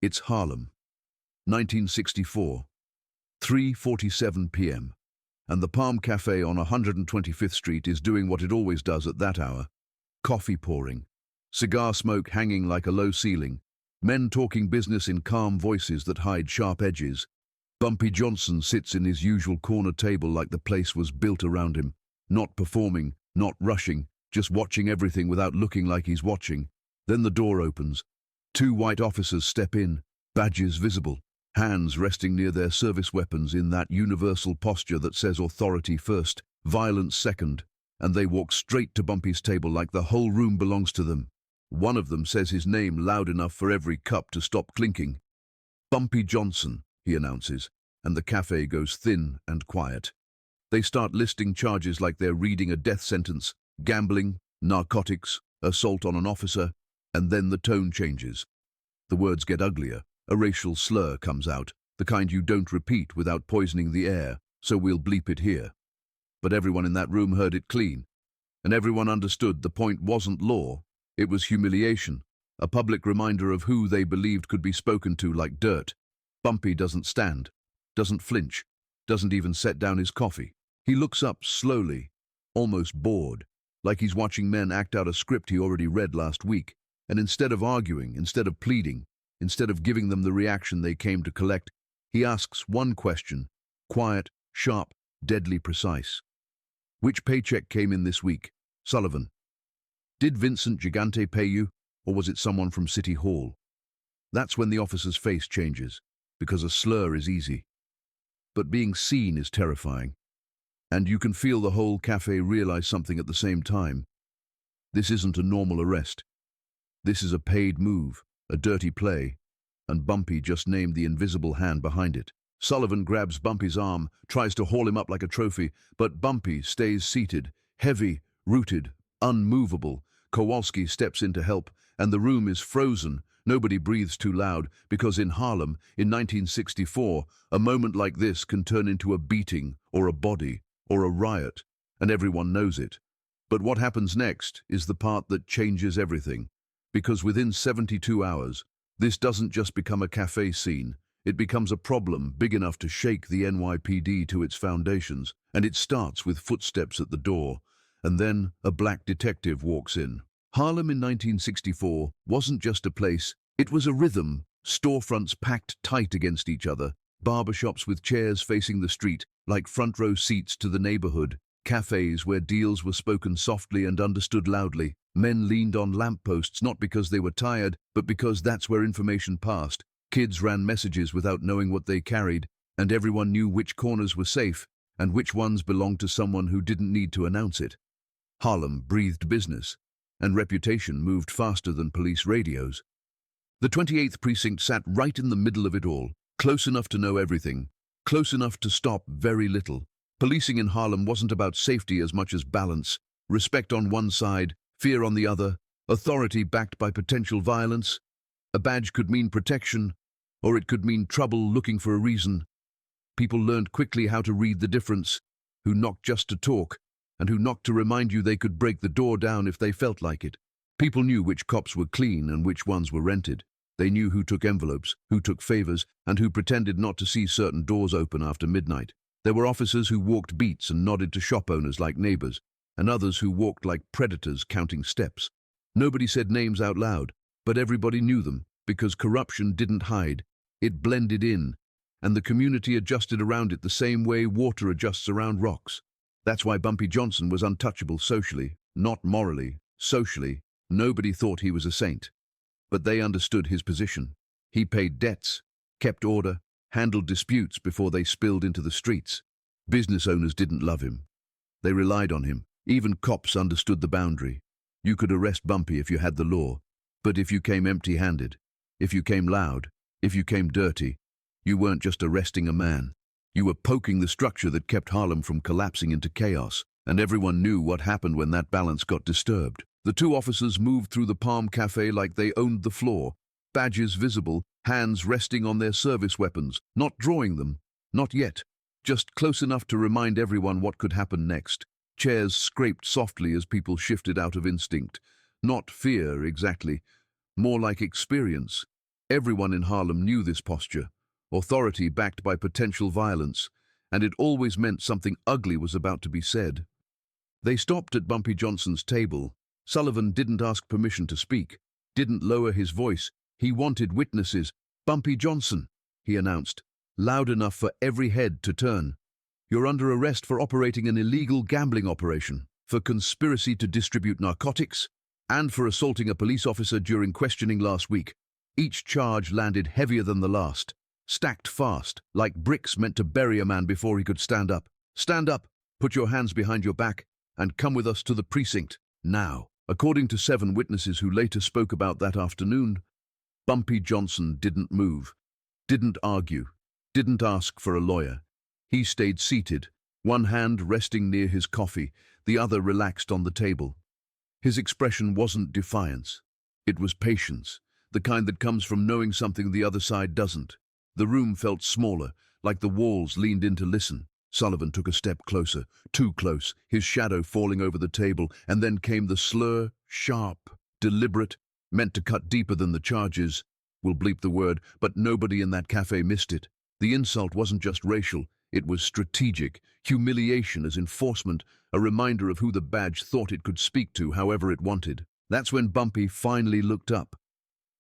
It's Harlem, 1964, 3:47 p.m., and the Palm Cafe on 125th Street is doing what it always does at that hour. Coffee pouring, cigar smoke hanging like a low ceiling, men talking business in calm voices that hide sharp edges. Bumpy Johnson sits in his usual corner table like the place was built around him, not performing, not rushing, just watching everything without looking like he's watching. Then the door opens. Two white officers step in, badges visible, hands resting near their service weapons in that universal posture that says authority first, violence second, and they walk straight to Bumpy's table like the whole room belongs to them. One of them says his name loud enough for every cup to stop clinking. "Bumpy Johnson," he announces, and the cafe goes thin and quiet. They start listing charges like they're reading a death sentence: gambling, narcotics, assault on an officer, and then the tone changes. The words get uglier. A racial slur comes out, the kind you don't repeat without poisoning the air, so we'll bleep it here. But everyone in that room heard it clean, and everyone understood the point wasn't law, it was humiliation, a public reminder of who they believed could be spoken to like dirt. Bumpy doesn't stand, doesn't flinch, doesn't even set down his coffee. He looks up slowly, almost bored, like he's watching men act out a script he already read last week. And instead of arguing, instead of pleading, instead of giving them the reaction they came to collect, he asks one question, quiet, sharp, deadly precise. "Which paycheck came in this week, Sullivan? Did Vincent Gigante pay you, or was it someone from City Hall?" That's when the officer's face changes, because a slur is easy. But being seen is terrifying. And you can feel the whole cafe realize something at the same time. This isn't a normal arrest. This is a paid move, a dirty play, and Bumpy just named the invisible hand behind it. Sullivan grabs Bumpy's arm, tries to haul him up like a trophy, but Bumpy stays seated, heavy, rooted, unmovable. Kowalsski steps in to help, and the room is frozen. Nobody breathes too loud, because in Harlem, in 1964, a moment like this can turn into a beating, or a body, or a riot, and everyone knows it. But what happens next is the part that changes everything. Because within 72 hours, this doesn't just become a cafe scene, it becomes a problem big enough to shake the NYPD to its foundations, and it starts with footsteps at the door, and then a black detective walks in. Harlem in 1964 wasn't just a place, it was a rhythm, storefronts packed tight against each other, barbershops with chairs facing the street, like front row seats to the neighborhood, cafes where deals were spoken softly and understood loudly. Men leaned on lampposts not because they were tired, but because that's where information passed. Kids ran messages without knowing what they carried, and everyone knew which corners were safe and which ones belonged to someone who didn't need to announce it. Harlem breathed business, and reputation moved faster than police radios. The 28th Precinct sat right in the middle of it all, close enough to know everything, close enough to stop very little. Policing in Harlem wasn't about safety as much as balance, respect on one side, fear on the other, authority backed by potential violence. A badge could mean protection, or it could mean trouble looking for a reason. People learned quickly how to read the difference, who knocked just to talk, and who knocked to remind you they could break the door down if they felt like it. People knew which cops were clean and which ones were rented. They knew who took envelopes, who took favors, and who pretended not to see certain doors open after midnight. There were officers who walked beats and nodded to shop owners like neighbors, and others who walked like predators counting steps. Nobody said names out loud, but everybody knew them, because corruption didn't hide. It blended in, and the community adjusted around it the same way water adjusts around rocks. That's why Bumpy Johnson was untouchable socially, not morally, socially. Nobody thought he was a saint. But they understood his position. He paid debts, kept order, handled disputes before they spilled into the streets. Business owners didn't love him. They relied on him. Even cops understood the boundary. You could arrest Bumpy if you had the law, but if you came empty-handed, if you came loud, if you came dirty, you weren't just arresting a man. You were poking the structure that kept Harlem from collapsing into chaos, and everyone knew what happened when that balance got disturbed. The two officers moved through the Palm Cafe like they owned the floor, badges visible, hands resting on their service weapons, not drawing them, not yet, just close enough to remind everyone what could happen next. Chairs scraped softly as people shifted out of instinct. Not fear, exactly. More like experience. Everyone in Harlem knew this posture, authority backed by potential violence, and it always meant something ugly was about to be said. They stopped at Bumpy Johnson's table. Sullivan didn't ask permission to speak, didn't lower his voice. He wanted witnesses. "Bumpy Johnson," he announced, loud enough for every head to turn. "You're under arrest for operating an illegal gambling operation, for conspiracy to distribute narcotics, and for assaulting a police officer during questioning last week." Each charge landed heavier than the last, stacked fast, like bricks meant to bury a man before he could stand up. "Stand up, put your hands behind your back, and come with us to the precinct, now." According to 7 witnesses who later spoke about that afternoon, Bumpy Johnson didn't move, didn't argue, didn't ask for a lawyer. He stayed seated, one hand resting near his coffee, the other relaxed on the table. His expression wasn't defiance. It was patience, the kind that comes from knowing something the other side doesn't. The room felt smaller, like the walls leaned in to listen. Sullivan took a step closer, too close, his shadow falling over the table, and then came the slur, sharp, deliberate, meant to cut deeper than the charges. We'll bleep the word, but nobody in that cafe missed it. The insult wasn't just racial, it was strategic, humiliation as enforcement, a reminder of who the badge thought it could speak to however it wanted. That's when Bumpy finally looked up.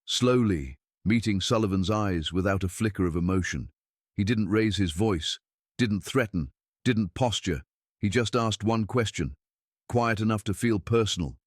Slowly, meeting Sullivan's eyes without a flicker of emotion. He didn't raise his voice, didn't threaten, didn't posture. He just asked one question, quiet enough to feel personal.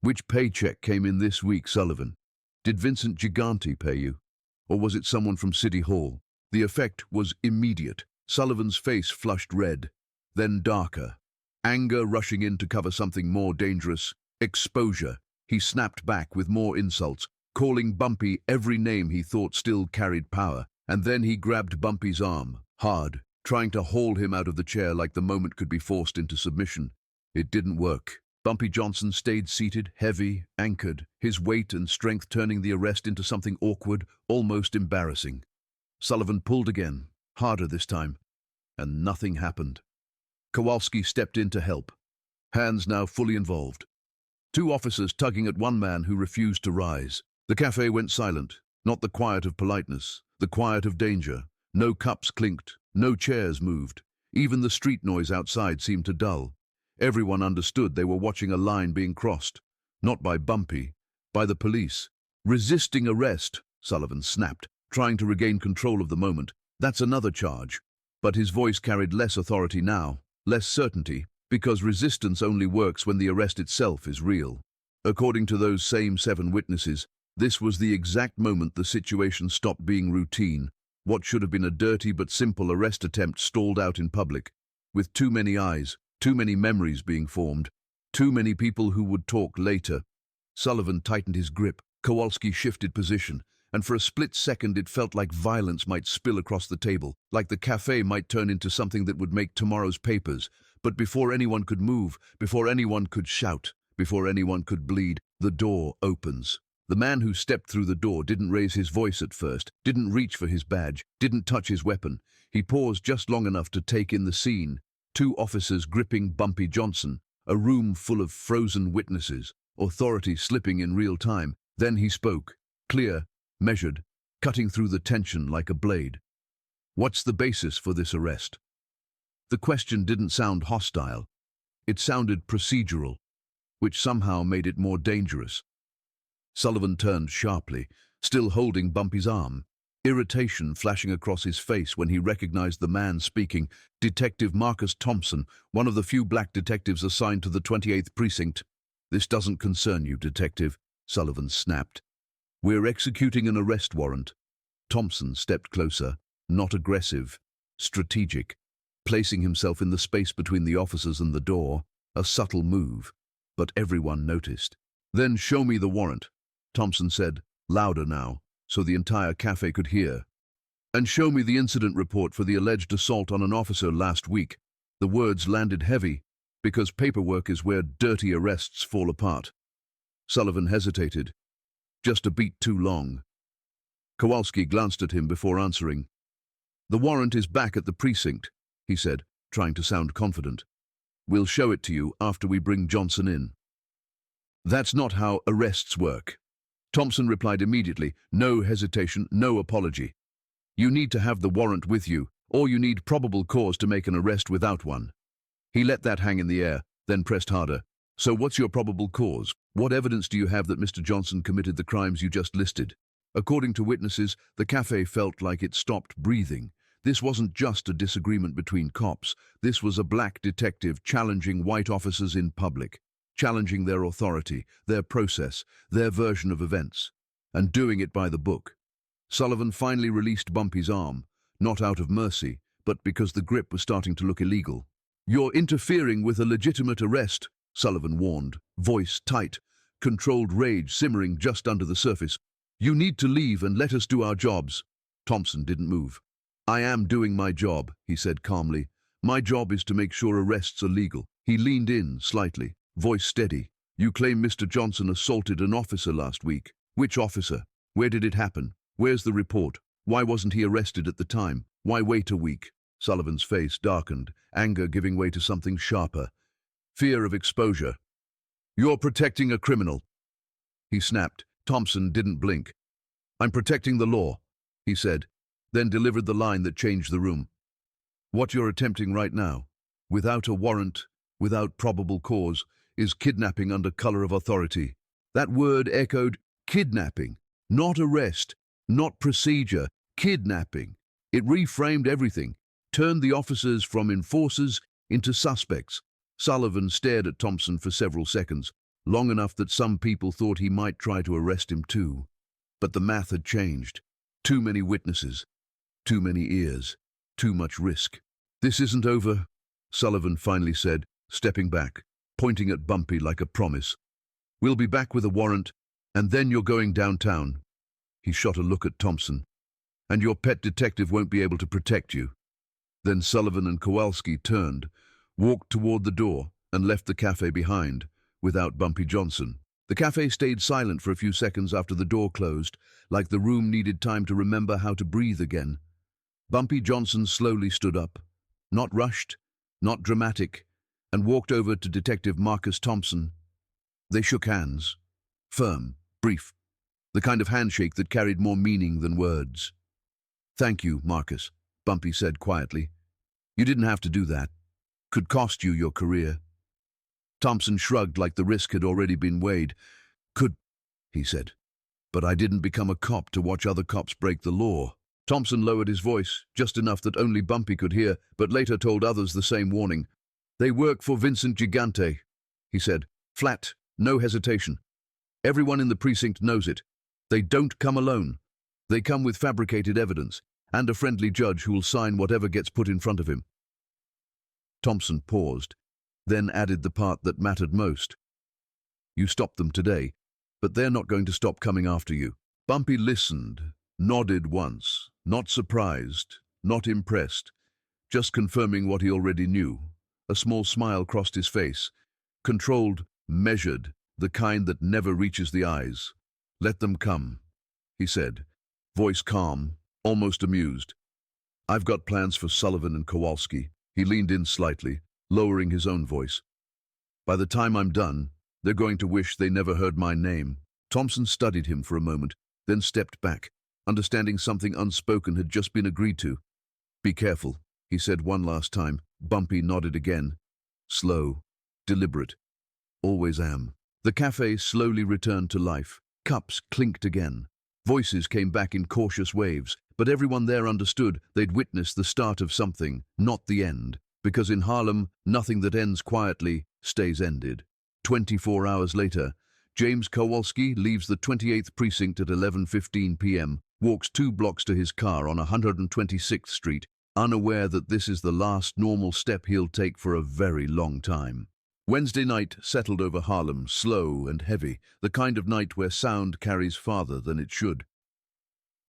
"Which paycheck came in this week, Sullivan? Did Vincent Gigante pay you? Or was it someone from City Hall?" The effect was immediate. Sullivan's face flushed red, then darker. Anger rushing in to cover something more dangerous. Exposure. He snapped back with more insults, calling Bumpy every name he thought still carried power. And then he grabbed Bumpy's arm, hard, trying to haul him out of the chair like the moment could be forced into submission. It didn't work. Bumpy Johnson stayed seated, heavy, anchored, his weight and strength turning the arrest into something awkward, almost embarrassing. Sullivan pulled again, harder this time, and nothing happened. Kowalski stepped in to help, hands now fully involved. 2 officers tugging at one man who refused to rise. The cafe went silent, not the quiet of politeness, the quiet of danger. No cups clinked, no chairs moved. Even the street noise outside seemed to dull. Everyone understood they were watching a line being crossed, not by Bumpy, by the police. "Resisting arrest," Sullivan snapped, trying to regain control of the moment. "That's another charge." But his voice carried less authority now, less certainty, because resistance only works when the arrest itself is real. According to those same 7 witnesses, this was the exact moment the situation stopped being routine. What should have been a dirty but simple arrest attempt stalled out in public, with too many eyes, too many memories being formed, too many people who would talk later. Sullivan tightened his grip, Kowalski shifted position, and for a split second it felt like violence might spill across the table, like the cafe might turn into something that would make tomorrow's papers. But before anyone could move, before anyone could shout, before anyone could bleed, the door opens. The man who stepped through the door didn't raise his voice at first, didn't reach for his badge, didn't touch his weapon. He paused just long enough to take in the scene. 2 officers gripping Bumpy Johnson, a room full of frozen witnesses, authority slipping in real time. Then he spoke, clear, measured, cutting through the tension like a blade. "What's the basis for this arrest?" The question didn't sound hostile. It sounded procedural, which somehow made it more dangerous. Sullivan turned sharply, still holding Bumpy's arm, irritation flashing across his face when he recognized the man speaking, Detective Marcus Thompson, one of the few black detectives assigned to the 28th Precinct. "This doesn't concern you, Detective," Sullivan snapped. "We're executing an arrest warrant." Thompson stepped closer, not aggressive, strategic, placing himself in the space between the officers and the door, a subtle move, but everyone noticed. "Then show me the warrant," Thompson said, louder now, so the entire cafe could hear. "And show me the incident report for the alleged assault on an officer last week." The words landed heavy, because paperwork is where dirty arrests fall apart. Sullivan hesitated, just a beat too long. Kowalski glanced at him before answering. "The warrant is back at the precinct," he said, trying to sound confident. "We'll show it to you after we bring Johnson in." "That's not how arrests work," Thompson replied immediately, no hesitation, no apology. You need to have the warrant with you, or you need probable cause to make an arrest without one. He let that hang in the air, then pressed harder. So what's your probable cause? What evidence do you have that Mr. Johnson committed the crimes you just listed? According to witnesses, the café felt like it stopped breathing. This wasn't just a disagreement between cops. This was a black detective challenging white officers in public, challenging their authority, their process, their version of events, and doing it by the book. Sullivan finally released Bumpy's arm, not out of mercy, but because the grip was starting to look illegal. You're interfering with a legitimate arrest, Sullivan warned, voice tight, controlled rage simmering just under the surface. You need to leave and let us do our jobs. Thompson didn't move. I am doing my job, he said calmly. My job is to make sure arrests are legal. He leaned in slightly, voice steady. You claim Mr. Johnson assaulted an officer last week. Which officer? Where did it happen? Where's the report? Why wasn't he arrested at the time? Why wait a week? Sullivan's face darkened, anger giving way to something sharper. Fear of exposure. You're protecting a criminal. He snapped. Thompson didn't blink. I'm protecting the law, he said, then delivered the line that changed the room. What you're attempting right now, without a warrant, without probable cause, is kidnapping under color of authority. That word echoed kidnapping, not arrest, not procedure, kidnapping. It reframed everything, turned the officers from enforcers into suspects. Sullivan stared at Thompson for several seconds, long enough that some people thought he might try to arrest him too. But the math had changed. Too many witnesses, too many ears, too much risk. This isn't over, Sullivan finally said, stepping back, pointing at Bumpy like a promise. We'll be back with a warrant, and then you're going downtown. He shot a look at Thompson. And your pet detective won't be able to protect you. Then Sullivan and Kowalski turned, walked toward the door, and left the cafe behind, without Bumpy Johnson. The cafe stayed silent for a few seconds after the door closed, like the room needed time to remember how to breathe again. Bumpy Johnson slowly stood up, not rushed, not dramatic, and walked over to Detective Marcus Thompson. They shook hands, firm, brief, the kind of handshake that carried more meaning than words. Thank you, Marcus, Bumpy said quietly. You didn't have to do that. Could cost you your career. Thompson shrugged like the risk had already been weighed. Could, he said. But I didn't become a cop to watch other cops break the law. Thompson lowered his voice, just enough that only Bumpy could hear, but later told others the same warning. They work for Vincent Gigante, he said, flat, no hesitation. Everyone in the precinct knows it. They don't come alone. They come with fabricated evidence, and a friendly judge who will sign whatever gets put in front of him. Thompson paused, then added the part that mattered most. You stopped them today, but they're not going to stop coming after you. Bumpy listened, nodded once, not surprised, not impressed, just confirming what he already knew. A small smile crossed his face, controlled, measured, the kind that never reaches the eyes. Let them come, he said, voice calm, almost amused. I've got plans for Sullivan and Kowalski. He leaned in slightly, lowering his own voice. By the time I'm done, they're going to wish they never heard my name. Thompson studied him for a moment, then stepped back, understanding something unspoken had just been agreed to. Be careful, he said one last time. Bumpy nodded again. Slow, deliberate. Always am. The cafe slowly returned to life. Cups clinked again. Voices came back in cautious waves, but everyone there understood they'd witnessed the start of something, not the end. Because in Harlem, nothing that ends quietly stays ended. 24 hours later, James Kowalski leaves the 28th precinct at 11:15 p.m., walks 2 blocks to his car on 126th Street, unaware that this is the last normal step he'll take for a very long time. Wednesday night settled over Harlem, slow and heavy, the kind of night where sound carries farther than it should.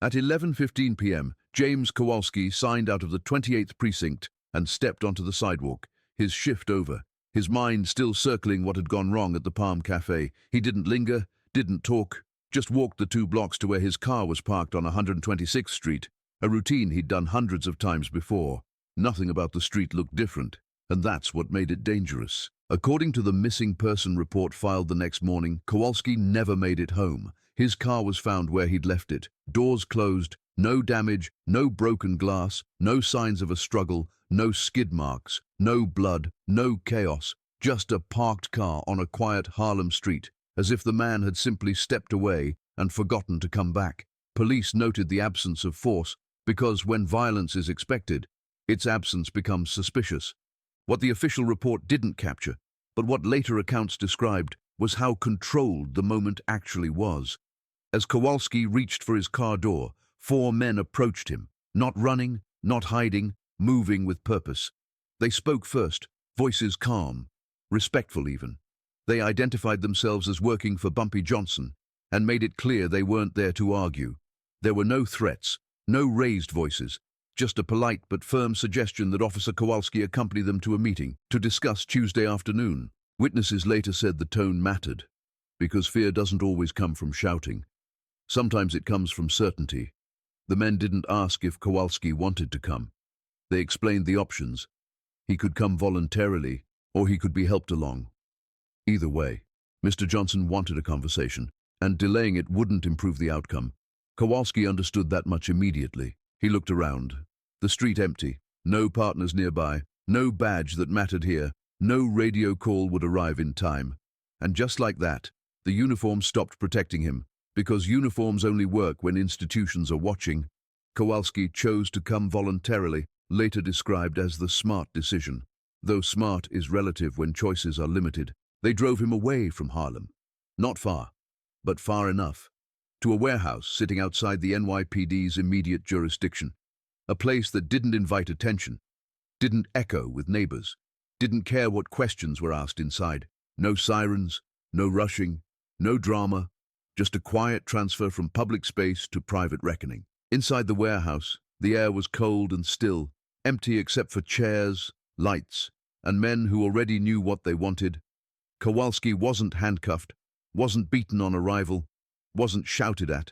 At 11:15 p.m., James Kowalski signed out of the 28th precinct and stepped onto the sidewalk, his shift over, his mind still circling what had gone wrong at the Palm Cafe. He didn't linger, didn't talk, just walked the 2 blocks to where his car was parked on 126th Street, a routine he'd done hundreds of times before. Nothing about the street looked different, and that's what made it dangerous. According to the missing person report filed the next morning, Kowalski never made it home. His car was found where he'd left it. Doors closed, no damage, no broken glass, no signs of a struggle, no skid marks, no blood, no chaos. Just a parked car on a quiet Harlem street, as if the man had simply stepped away and forgotten to come back. Police noted the absence of force because when violence is expected, its absence becomes suspicious. What the official report didn't capture, but what later accounts described, was how controlled the moment actually was. As Kowalski reached for his car door, 4 men approached him, not running, not hiding, moving with purpose. They spoke first, voices calm, respectful even. They identified themselves as working for Bumpy Johnson and made it clear they weren't there to argue. There were no threats, no raised voices, just a polite but firm suggestion that Officer Kowalski accompany them to a meeting to discuss Tuesday afternoon. Witnesses later said the tone mattered, because fear doesn't always come from shouting. Sometimes it comes from certainty. The men didn't ask if Kowalski wanted to come. They explained the options. He could come voluntarily, or he could be helped along. Either way, Mr. Johnson wanted a conversation, and delaying it wouldn't improve the outcome. Kowalski understood that much immediately. He looked around. The street empty, no partners nearby, no badge that mattered here, no radio call would arrive in time. And just like that, the uniform stopped protecting him, because uniforms only work when institutions are watching. Kowalski chose to come voluntarily, later described as the smart decision. Though smart is relative when choices are limited, they drove him away from Harlem. Not far, but far enough. To a warehouse sitting outside the NYPD's immediate jurisdiction. A place that didn't invite attention, didn't echo with neighbors, didn't care what questions were asked inside. No sirens, no rushing, no drama, just a quiet transfer from public space to private reckoning. Inside the warehouse, the air was cold and still, empty except for chairs, lights, and men who already knew what they wanted. Kowalski wasn't handcuffed, wasn't beaten on arrival, wasn't shouted at.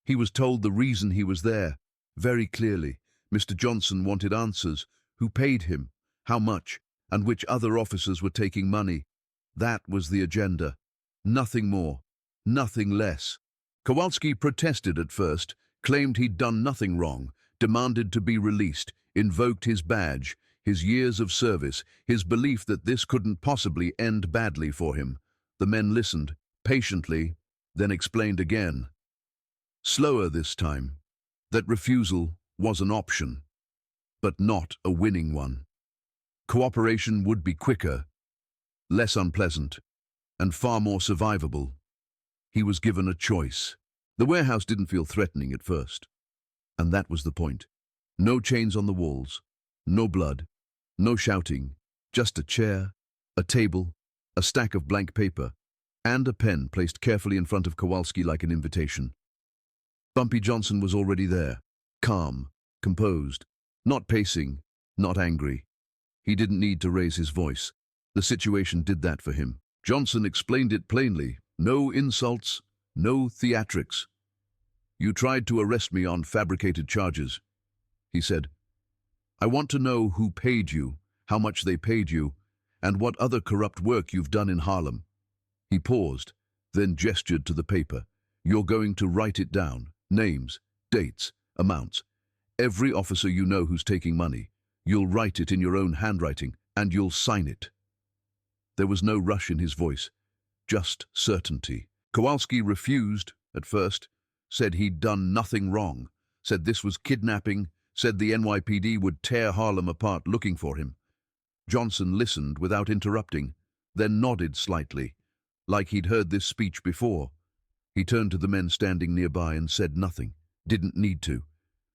He was told the reason he was there, very clearly. Mr. Johnson wanted answers. Who paid him, how much, and which other officers were taking money. That was the agenda. Nothing more, nothing less. Kowalski protested at first, claimed he'd done nothing wrong, demanded to be released, invoked his badge, his years of service, his belief that this couldn't possibly end badly for him. The men listened, patiently, then explained again. Slower this time, that refusal was an option, but not a winning one. Cooperation would be quicker, less unpleasant, and far more survivable. He was given a choice. The warehouse didn't feel threatening at first, and that was the point. No chains on the walls, no blood, no shouting, just a chair, a table, a stack of blank paper, and a pen placed carefully in front of Kowalski like an invitation. Bumpy Johnson was already there, calm, composed, not pacing, not angry. He didn't need to raise his voice. The situation did that for him. Johnson explained it plainly. No insults, no theatrics. You tried to arrest me on fabricated charges, he said. I want to know who paid you, how much they paid you, and what other corrupt work you've done in Harlem. He paused, then gestured to the paper. You're going to write it down. Names, dates, amounts. Every officer you know who's taking money. You'll write it in your own handwriting, and you'll sign it. There was no rush in his voice, just certainty. Kowalski refused, at first, said he'd done nothing wrong, said this was kidnapping, said the NYPD would tear Harlem apart looking for him. Johnson listened without interrupting, then nodded slightly, like he'd heard this speech before. He turned to the men standing nearby and said nothing, didn't need to.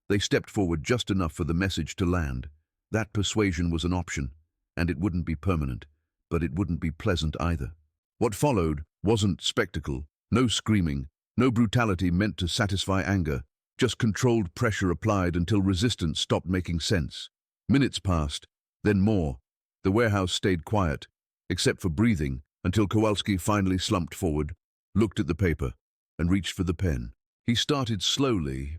They stepped forward just enough for the message to land. That persuasion was an option, and it wouldn't be permanent, but it wouldn't be pleasant either. What followed wasn't spectacle, no screaming, no brutality meant to satisfy anger, just controlled pressure applied until resistance stopped making sense. Minutes passed, then more. The warehouse stayed quiet, except for breathing, until Kowalski finally slumped forward, looked at the paper, and reached for the pen. He started slowly,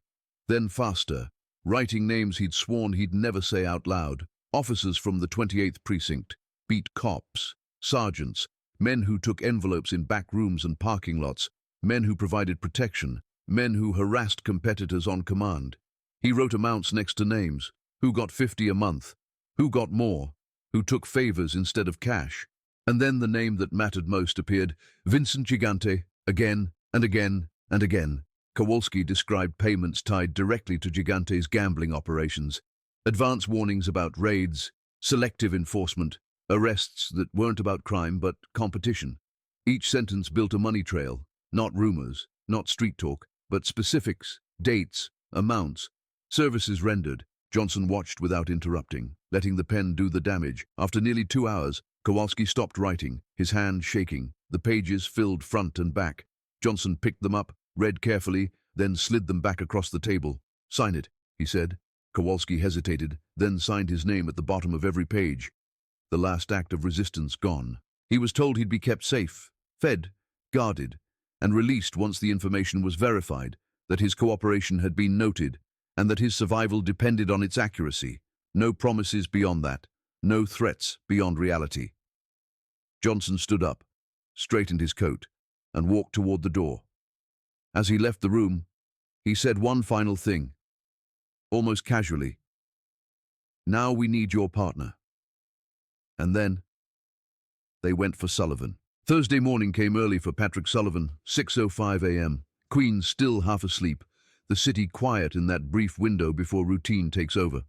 then faster, writing names he'd sworn he'd never say out loud. Officers from the 28th Precinct, beat cops, sergeants, men who took envelopes in back rooms and parking lots, men who provided protection, men who harassed competitors on command. He wrote amounts next to names. Who got 50 a month? Who got more? Who took favors instead of cash? And then the name that mattered most appeared, Vincent Gigante, again and again and again. Kowalski described payments tied directly to Gigante's gambling operations, advance warnings about raids, selective enforcement, arrests that weren't about crime but competition. Each sentence built a money trail, not rumors, not street talk, but specifics, dates, amounts, services rendered. Johnson watched without interrupting, letting the pen do the damage. After nearly 2 hours, Kowalski stopped writing, his hand shaking. The pages filled front and back. Johnson picked them up, read carefully, then slid them back across the table. "Sign it," he said. Kowalski hesitated, then signed his name at the bottom of every page. The last act of resistance gone. He was told he'd be kept safe, fed, guarded, and released once the information was verified, that his cooperation had been noted, and that his survival depended on its accuracy. No promises beyond that. No threats beyond reality. Johnson stood up, straightened his coat, and walked toward the door. As he left the room, he said one final thing, almost casually. "Now we need your partner." And then they went for Sullivan. Thursday morning came early for Patrick Sullivan, 6:05 a.m. Queens still half asleep, the city quiet in that brief window before routine takes over.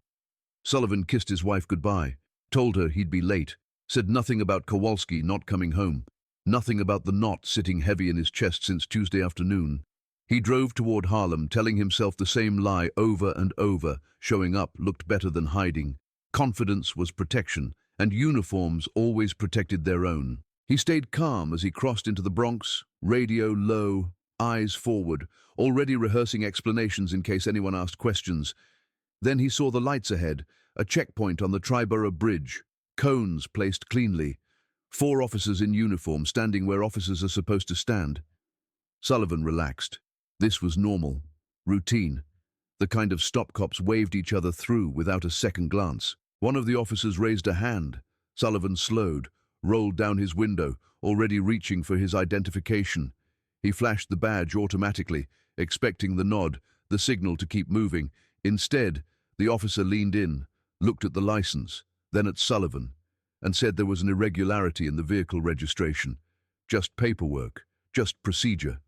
Sullivan kissed his wife goodbye, told her he'd be late, said nothing about Kowalski not coming home, nothing about the knot sitting heavy in his chest since Tuesday afternoon. He drove toward Harlem, telling himself the same lie over and over. Showing up looked better than hiding. Confidence was protection, and uniforms always protected their own. He stayed calm as he crossed into the Bronx, radio low, eyes forward, already rehearsing explanations in case anyone asked questions. Then he saw the lights ahead, a checkpoint on the Triborough Bridge, cones placed cleanly, 4 officers in uniform standing where officers are supposed to stand. Sullivan relaxed. This was normal, routine, the kind of stop cops waved each other through without a second glance. One of the officers raised a hand. Sullivan slowed, rolled down his window, already reaching for his identification. He flashed the badge automatically, expecting the nod, the signal to keep moving. Instead, the officer leaned in, looked at the license, then at Sullivan, and said there was an irregularity in the vehicle registration. Just paperwork, just procedure.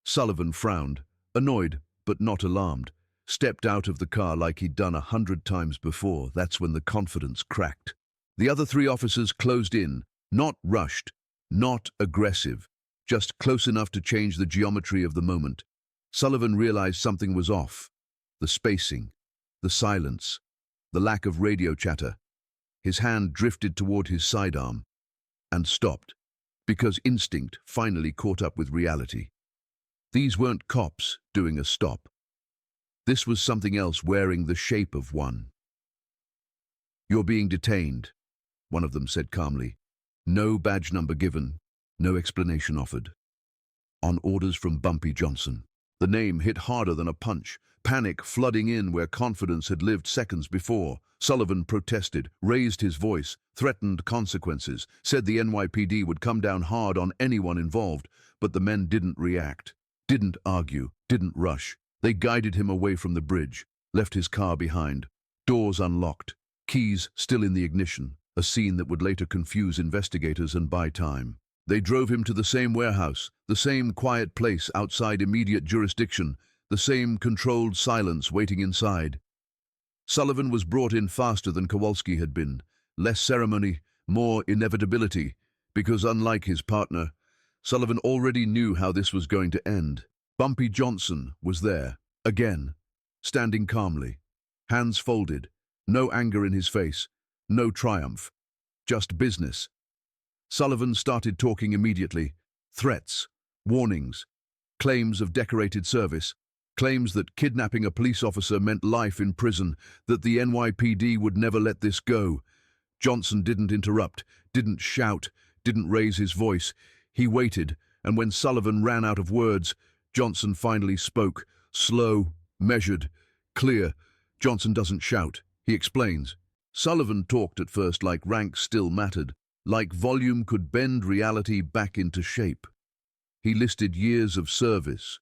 Sullivan frowned, annoyed but not alarmed, stepped out of the car like he'd done 100 times before. That's when the confidence cracked. The other 3 officers closed in, not rushed, not aggressive, just close enough to change the geometry of the moment. Sullivan realized something was off. The spacing, the silence, the lack of radio chatter. His hand drifted toward his sidearm and stopped, because instinct finally caught up with reality. These weren't cops doing a stop. This was something else wearing the shape of one. "You're being detained," one of them said calmly. No badge number given, no explanation offered. On orders from Bumpy Johnson. The name hit harder than a punch, panic flooding in where confidence had lived seconds before. Sullivan protested, raised his voice, threatened consequences, said the NYPD would come down hard on anyone involved, but the men didn't react, didn't argue, didn't rush. They guided him away from the bridge, left his car behind, doors unlocked, keys still in the ignition, a scene that would later confuse investigators and buy time. They drove him to the same warehouse, the same quiet place outside immediate jurisdiction, the same controlled silence waiting inside. Sullivan was brought in faster than Kowalski had been, less ceremony, more inevitability, because unlike his partner, Sullivan already knew how this was going to end. Bumpy Johnson was there, again, standing calmly, hands folded, no anger in his face, no triumph, just business. Sullivan started talking immediately. Threats, warnings, claims of decorated service, claims that kidnapping a police officer meant life in prison, that the NYPD would never let this go. Johnson didn't interrupt, didn't shout, didn't raise his voice. He waited, and when Sullivan ran out of words, Johnson finally spoke, slow, measured, clear. Johnson doesn't shout, he explains. Sullivan talked at first like rank still mattered, like volume could bend reality back into shape. He listed years of service,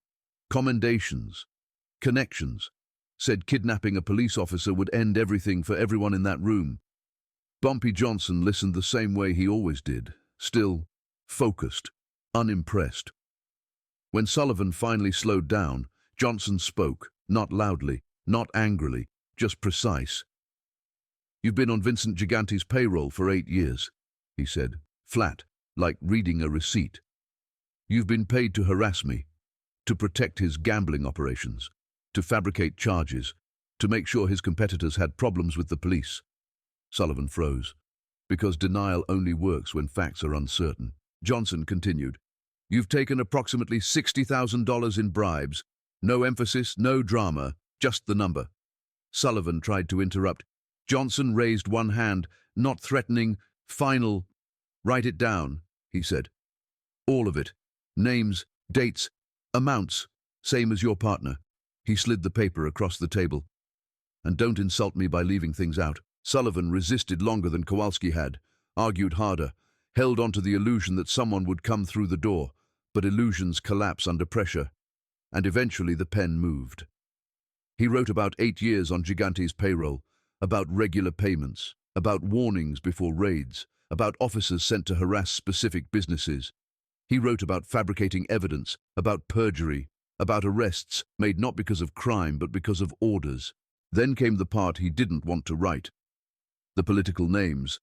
commendations, connections, said kidnapping a police officer would end everything for everyone in that room. Bumpy Johnson listened the same way he always did, still, focused, unimpressed. When Sullivan finally slowed down, Johnson spoke, not loudly, not angrily, just precise. "You've been on Vincent Gigante's payroll for 8 years, he said, flat, like reading a receipt. "You've been paid to harass me, to protect his gambling operations, to fabricate charges, to make sure his competitors had problems with the police." Sullivan froze, because denial only works when facts are uncertain. Johnson continued, "You've taken approximately $60,000 in bribes. No emphasis, no drama, just the number." Sullivan tried to interrupt. Johnson raised one hand, not threatening, final. "Write it down," he said. "All of it. Names, dates, amounts, same as your partner." He slid the paper across the table. "And don't insult me by leaving things out." Sullivan resisted longer than Kowalski had, argued harder, held onto the illusion that someone would come through the door, but illusions collapse under pressure, and eventually the pen moved. He wrote about 8 years on Gigante's payroll, about regular payments, about warnings before raids, about officers sent to harass specific businesses. He wrote about fabricating evidence, about perjury, about arrests made not because of crime but because of orders. Then came the part he didn't want to write. The political names.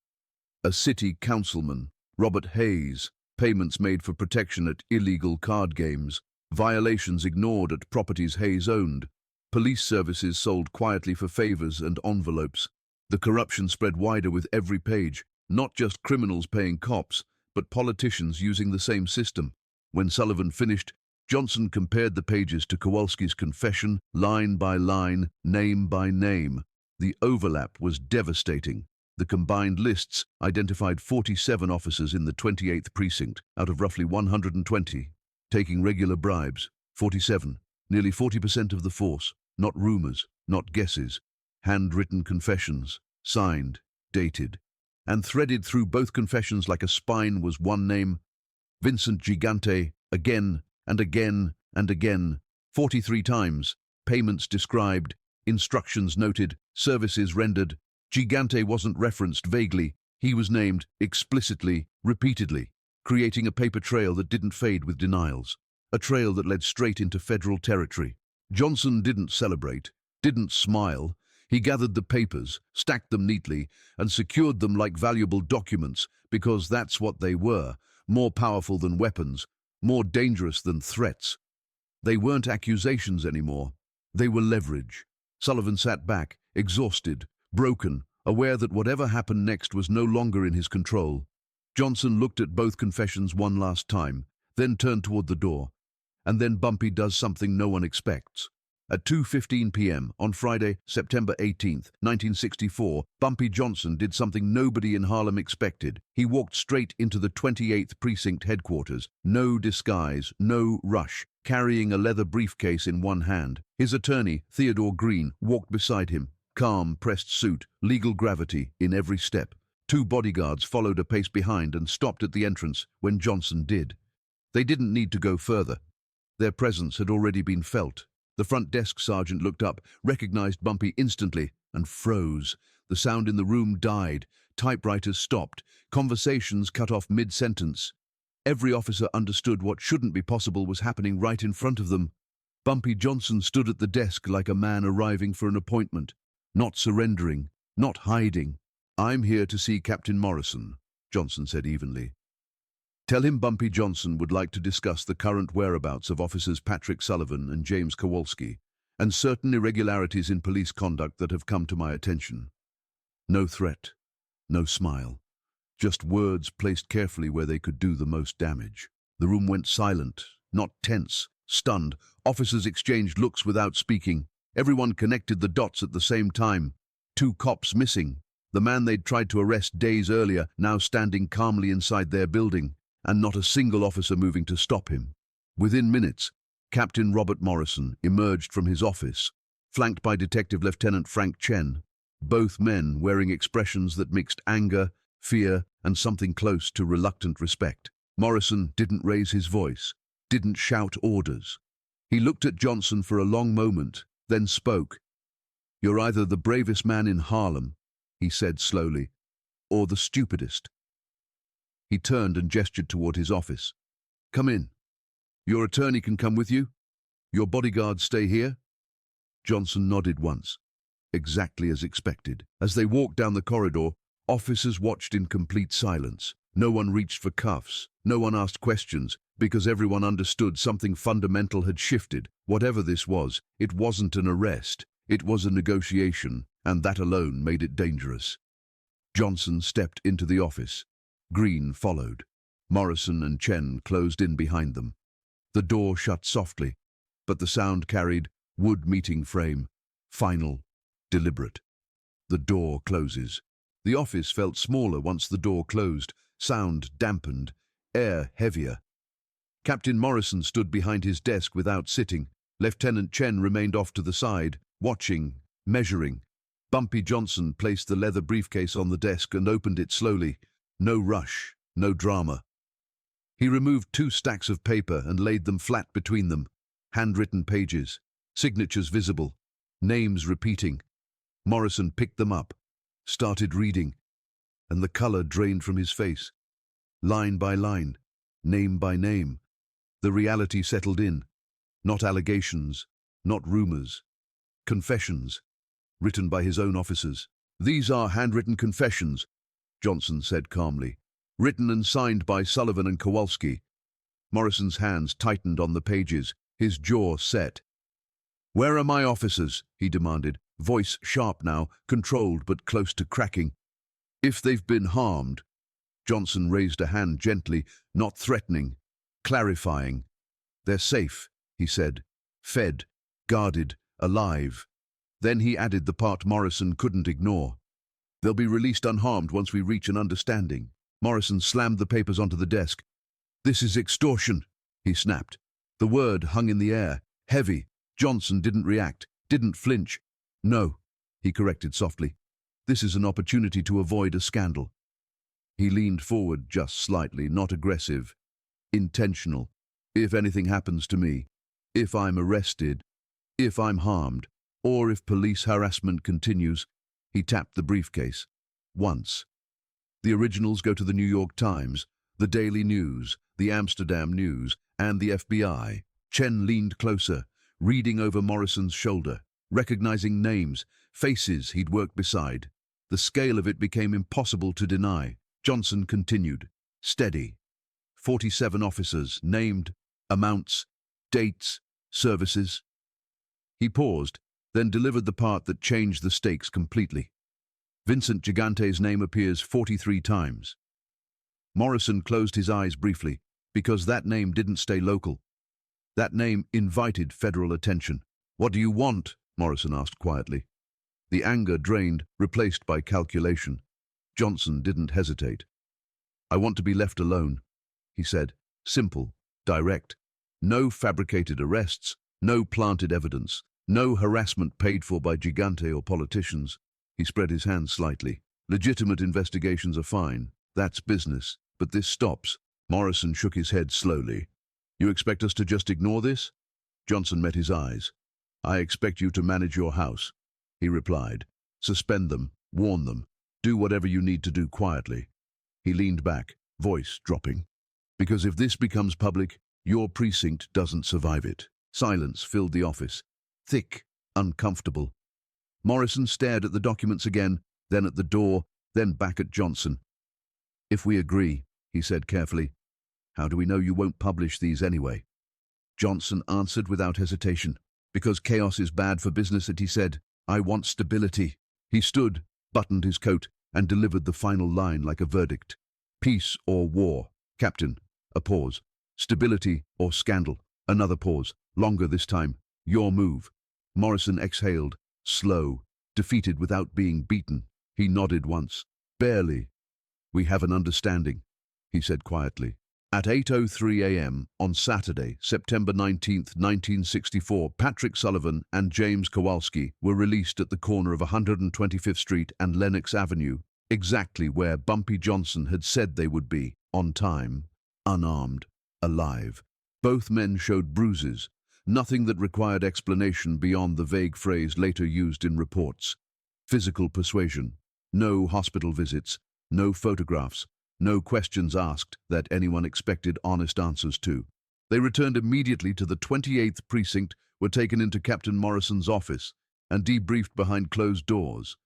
A city councilman, Robert Hayes, payments made for protection at illegal card games, violations ignored at properties Hayes owned, police services sold quietly for favors and envelopes. The corruption spread wider with every page, not just criminals paying cops, but politicians using the same system. When Sullivan finished, Johnson compared the pages to Kowalski's confession, line by line, name by name. The overlap was devastating. The combined lists identified 47 officers in the 28th Precinct out of roughly 120, taking regular bribes. 47, nearly 40% of the force, not rumors, not guesses. Handwritten confessions, signed, dated, and threaded through both confessions like a spine was one name: Vincent Gigante, again and again and again, 43 times, payments described, instructions noted, services rendered. Gigante wasn't referenced vaguely, he was named explicitly, repeatedly, creating a paper trail that didn't fade with denials, a trail that led straight into federal territory. Johnson didn't celebrate, didn't smile. He gathered the papers, stacked them neatly, and secured them like valuable documents, because that's what they were, more powerful than weapons, more dangerous than threats. They weren't accusations anymore. They were leverage. Sullivan sat back, exhausted, broken, aware that whatever happened next was no longer in his control. Johnson looked at both confessions one last time, then turned toward the door. And then Bumpy does something no one expects. At 2:15 p.m. on Friday, September 18th, 1964, Bumpy Johnson did something nobody in Harlem expected. He walked straight into the 28th Precinct headquarters, no disguise, no rush, carrying a leather briefcase in one hand. His attorney, Theodore Green, walked beside him, calm, pressed suit, legal gravity in every step. 2 bodyguards followed a pace behind and stopped at the entrance when Johnson did. They didn't need to go further. Their presence had already been felt. The front desk sergeant looked up, recognized Bumpy instantly, and froze. The sound in the room died. Typewriters stopped. Conversations cut off mid-sentence. Every officer understood what shouldn't be possible was happening right in front of them. Bumpy Johnson stood at the desk like a man arriving for an appointment, not surrendering, not hiding. "I'm here to see Captain Morrison," Johnson said evenly. "Tell him Bumpy Johnson would like to discuss the current whereabouts of officers Patrick Sullivan and James Kowalski, and certain irregularities in police conduct that have come to my attention." No threat, no smile, just words placed carefully where they could do the most damage. The room went silent, not tense, stunned. Officers exchanged looks without speaking. Everyone connected the dots at the same time. 2 cops missing. The man they'd tried to arrest days earlier, now standing calmly inside their building, and not a single officer moving to stop him. Within minutes, Captain Robert Morrison emerged from his office, flanked by Detective Lieutenant Frank Chen, both men wearing expressions that mixed anger, fear, and something close to reluctant respect. Morrison didn't raise his voice, didn't shout orders. He looked at Johnson for a long moment, then spoke. "You're either the bravest man in Harlem," he said slowly, "or the stupidest." He turned and gestured toward his office. "Come in. Your attorney can come with you? Your bodyguards stay here?" Johnson nodded once, exactly as expected. As they walked down the corridor, officers watched in complete silence. No one reached for cuffs. No one asked questions, because everyone understood something fundamental had shifted. Whatever this was, it wasn't an arrest. It was a negotiation, and that alone made it dangerous. Johnson stepped into the office. Green followed. Morrison and Chen closed in behind them. The door shut softly, but the sound carried wood meeting frame, final, deliberate. The door closes. The office felt smaller once the door closed, sound dampened, air heavier. Captain Morrison stood behind his desk without sitting. Lieutenant Chen remained off to the side, watching, measuring. Bumpy Johnson placed the leather briefcase on the desk and opened it slowly. No rush, no drama. He removed 2 stacks of paper and laid them flat between them. Handwritten pages, signatures visible, names repeating. Morrison picked them up, started reading, and the color drained from his face. Line by line, name by name. The reality settled in. Not allegations, not rumors. Confessions, written by his own officers. "These are handwritten confessions," Johnson said calmly. "Written and signed by Sullivan and Kowalsski." Morrison's hands tightened on the pages, his jaw set. "Where are my officers?" he demanded, voice sharp now, controlled but close to cracking. "If they've been harmed." Johnson raised a hand gently, not threatening, clarifying. "They're safe," he said. "Fed, guarded, alive." Then he added the part Morrison couldn't ignore. "They'll be released unharmed once we reach an understanding." Morrison slammed the papers onto the desk. "This is extortion," he snapped. The word hung in the air, heavy. Johnson didn't react, didn't flinch. "No," he corrected softly. "This is an opportunity to avoid a scandal." He leaned forward just slightly, not aggressive. "Intentional. If anything happens to me, if I'm arrested, if I'm harmed, or if police harassment continues." He tapped the briefcase. "Once. The originals go to the New York Times, the Daily News, the Amsterdam News, and the FBI." Chen leaned closer, reading over Morrison's shoulder, recognizing names, faces he'd worked beside. The scale of it became impossible to deny. Johnson continued, steady. 47 officers, named, amounts, dates, services. He paused, then delivered the part that changed the stakes completely. Vincent Gigante's name appears 43 times. Morrison closed his eyes briefly, because that name didn't stay local. That name invited federal attention. "What do you want?" Morrison asked quietly. The anger drained, replaced by calculation. Johnson didn't hesitate. "I want to be left alone," he said. Simple, direct. No fabricated arrests, no planted evidence, no harassment paid for by Gigante or politicians. He spread his hands slightly. "Legitimate investigations are fine. That's business. But this stops." Morrison shook his head slowly. "You expect us to just ignore this?" Johnson met his eyes. "I expect you to manage your house," he replied. "Suspend them, warn them, do whatever you need to do quietly." He leaned back, voice dropping. "Because if this becomes public, your precinct doesn't survive it." Silence filled the office. Thick, uncomfortable. Morrison stared at the documents again, then at the door, then back at Johnson. "If we agree," he said carefully, "how do we know you won't publish these anyway?" Johnson answered without hesitation. "Because chaos is bad for business," he said. "I want stability." He stood, buttoned his coat, and delivered the final line like a verdict. "Peace or war, Captain." A pause. "Stability or scandal." Another pause, longer this time. "Your move." Morrison exhaled, slow, defeated without being beaten. He nodded once. "Barely." "We have an understanding," he said quietly. At 8:03 a.m. on Saturday, September 19, 1964, Patrick Sullivan and James Kowalski were released at the corner of 125th Street and Lenox Avenue, exactly where Bumpy Johnson had said they would be, on time, unarmed, alive. Both men showed bruises, nothing that required explanation beyond the vague phrase later used in reports. Physical persuasion. No hospital visits, no photographs, no questions asked that anyone expected honest answers to. They returned immediately to the 28th Precinct, were taken into Captain Morrison's office, and debriefed behind closed doors.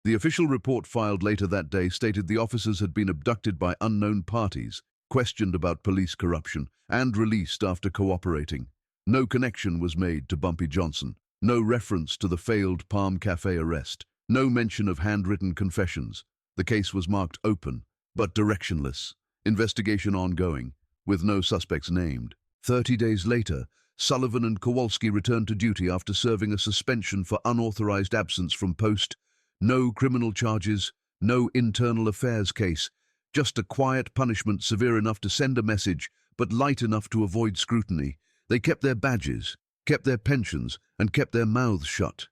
The official report filed later that day stated the officers had been abducted by unknown parties, questioned about police corruption, and released after cooperating. No connection was made to Bumpy Johnson, no reference to the failed Palm Cafe arrest, no mention of handwritten confessions. The case was marked open, but directionless, investigation ongoing, with no suspects named. 30 days later, Sullivan and Kowalsski returned to duty after serving a suspension for unauthorized absence from post. No criminal charges, no internal affairs case, just a quiet punishment severe enough to send a message, but light enough to avoid scrutiny. They kept their badges, kept their pensions, and kept their mouths shut.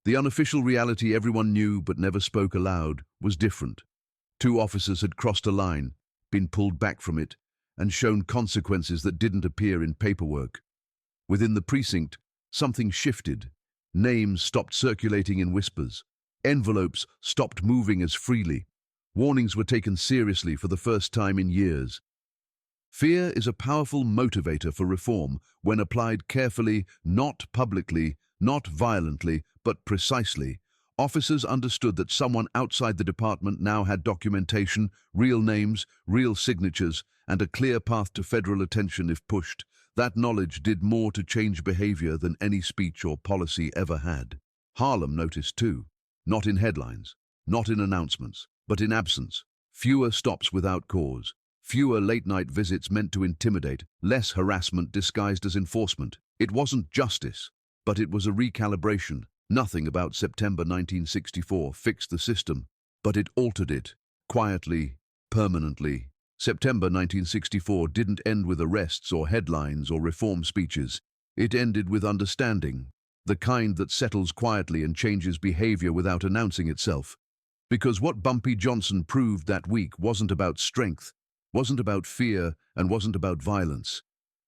The unofficial reality everyone knew but never spoke aloud was different. Two officers had crossed a line, been pulled back from it, and shown consequences that didn't appear in paperwork. Within the precinct, something shifted. Names stopped circulating in whispers. Envelopes stopped moving as freely. Warnings were taken seriously for the first time in years. Fear is a powerful motivator for reform when applied carefully, not publicly, not violently, but precisely. Officers understood that someone outside the department now had documentation, real names, real signatures, and a clear path to federal attention if pushed. That knowledge did more to change behavior than any speech or policy ever had. Harlem noticed too. Not in headlines, not in announcements, but in absence. Fewer stops without cause. Fewer late-night visits meant to intimidate. Less harassment disguised as enforcement. It wasn't justice, but it was a recalibration. Nothing about September 1964 fixed the system, but it altered it. Quietly, permanently. September 1964 didn't end with arrests or headlines or reform speeches. It ended with understanding. The kind that settles quietly and changes behavior without announcing itself. Because what Bumpy Johnson proved that week wasn't about strength, wasn't about fear, and wasn't about violence.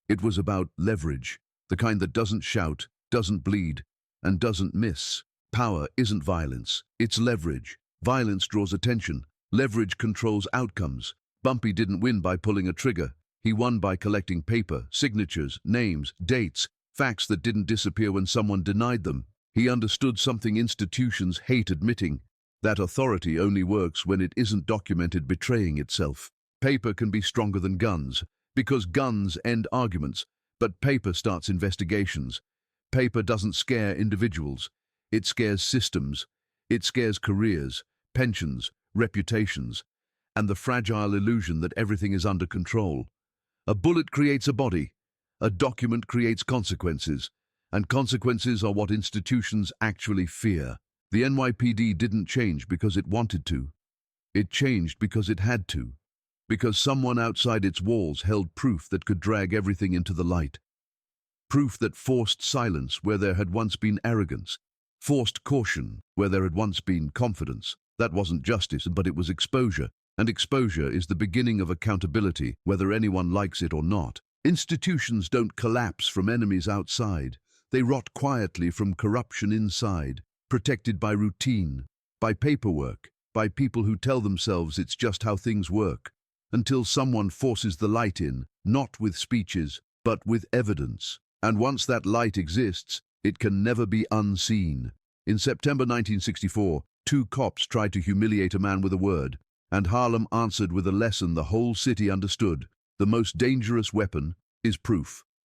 It was about leverage, the kind that doesn't shout, doesn't bleed, and doesn't miss. Power isn't violence, it's leverage. Violence draws attention. Leverage controls outcomes. Bumpy didn't win by pulling a trigger. He won by collecting paper, signatures, names, dates, facts that didn't disappear when someone denied them. He understood something institutions hate admitting, that authority only works when it isn't documented betraying itself. Paper can be stronger than guns, because guns end arguments, but paper starts investigations. Paper doesn't scare individuals. It scares systems. It scares careers, pensions, reputations, and the fragile illusion that everything is under control. A bullet creates a body. A document creates consequences, and consequences are what institutions actually fear. The NYPD didn't change because it wanted to. It changed because it had to. Because someone outside its walls held proof that could drag everything into the light. Proof that forced silence where there had once been arrogance. Forced caution where there had once been confidence. That wasn't justice, but it was exposure. And exposure is the beginning of accountability, whether anyone likes it or not. Institutions don't collapse from enemies outside. They rot quietly from corruption inside, protected by routine, by paperwork, by people who tell themselves it's just how things work, until someone forces the light in, not with speeches, but with evidence. And once that light exists, it can never be unseen. In September 1964, two cops tried to humiliate a man with a word, and Harlem answered with a lesson the whole city understood. The most dangerous weapon is proof.